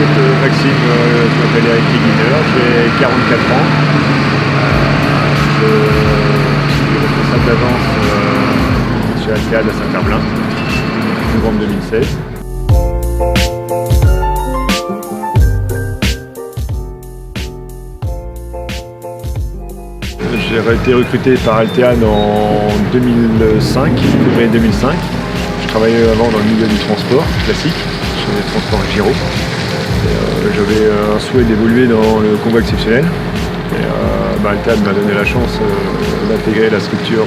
m'appelle Maxime, je m'appelle Eric Guiner, j'ai 44 ans. Je suis responsable d'agence chez Altead à Saint-Herblain, novembre 2016. J'ai été recruté par Altead en 2005, février 2005. Je travaillais avant dans le milieu du transport classique, chez les transports Giro. J'avais un souhait d'évoluer dans le convoi exceptionnel. Altead m'a donné la chance d'intégrer la structure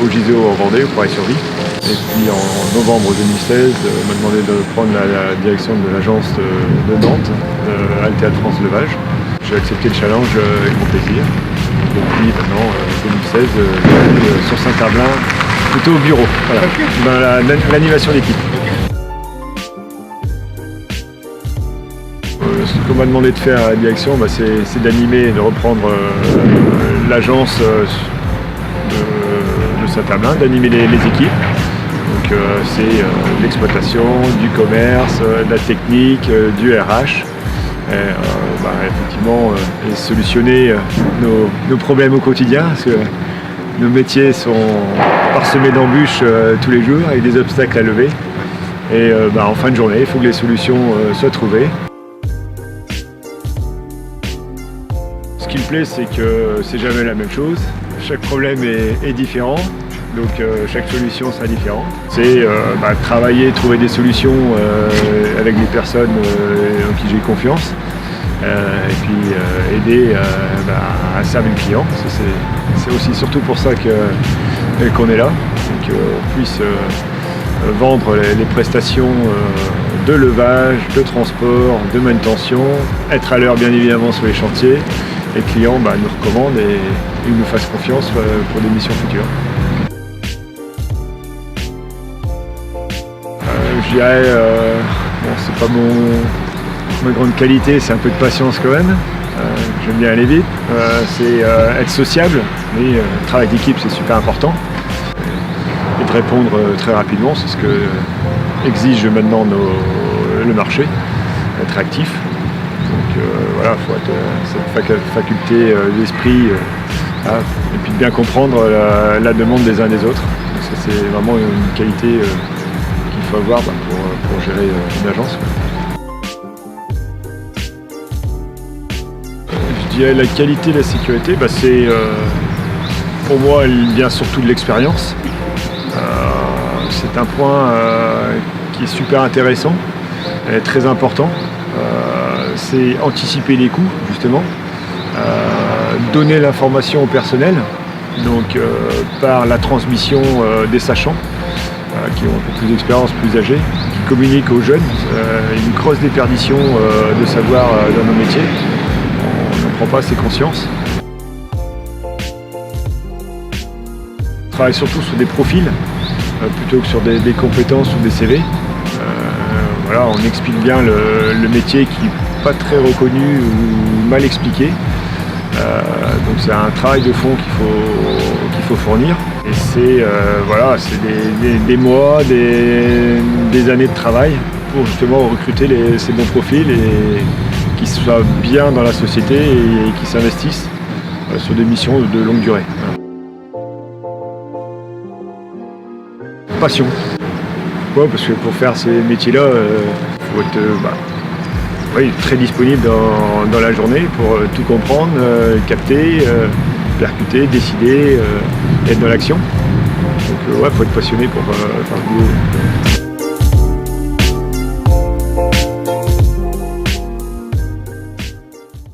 au GISO en Vendée, au Paris-sur-Vie. Et puis en novembre 2016, m'a demandé de prendre la direction de l'agence de Nantes, Altead France Levage. J'ai accepté le challenge avec mon plaisir. Depuis maintenant 2016, je suis sur Saint-Herblain, plutôt au bureau, voilà, dans l'animation d'équipe. Ce qu'on m'a demandé de faire à la direction, c'est d'animer, de reprendre l'agence de Saint-Herblain, d'animer les équipes. Donc c'est l'exploitation, du commerce, de la technique, du RH. Effectivement, et solutionner nos problèmes au quotidien, parce que nos métiers sont parsemés d'embûches tous les jours, avec des obstacles à lever. Et en fin de journée, il faut que les solutions soient trouvées. Ce qui me plaît, c'est que c'est jamais la même chose. Chaque problème est différent, donc chaque solution sera différente. C'est travailler, trouver des solutions avec des personnes en qui j'ai confiance. Et puis aider à servir le client. C'est aussi surtout pour ça qu'on est là, qu'on puisse vendre les prestations de levage, de transport, de manutention, être à l'heure bien évidemment sur les chantiers. Les clients nous recommandent et ils nous fassent confiance pour des missions futures. Je dirais, c'est pas ma grande qualité, c'est un peu de patience quand même. J'aime bien aller vite. C'est être sociable, mais le travail d'équipe c'est super important. Et de répondre très rapidement, c'est ce que exige maintenant le marché, être actif. Donc il faut être cette faculté d'esprit et puis de bien comprendre la demande des uns des autres. Parce que c'est vraiment une qualité qu'il faut avoir pour gérer une agence. Je dirais la qualité et la sécurité, c'est pour moi elle vient surtout de l'expérience. C'est un point qui est super intéressant et très important. C'est anticiper les coûts justement, donner l'information au personnel, donc par la transmission des sachants qui ont un peu plus d'expérience, plus âgés, qui communiquent aux jeunes. Une grosse déperdition de savoir dans nos métiers. On ne prend pas assez conscience. On travaille surtout sur des profils plutôt que sur des compétences ou des CV. On explique bien le métier qui n'est pas très reconnu ou mal expliqué. Donc c'est un travail de fond qu'il faut fournir. Et c'est des mois, des années de travail pour justement recruter ces bons profils et qui soient bien dans la société et qui s'investissent sur des missions de longue durée. Passion. Ouais, parce que pour faire ces métiers-là, il faut être très disponible dans la journée pour tout comprendre, capter, percuter, décider, être dans l'action. Donc il faut être passionné pour faire le boulot.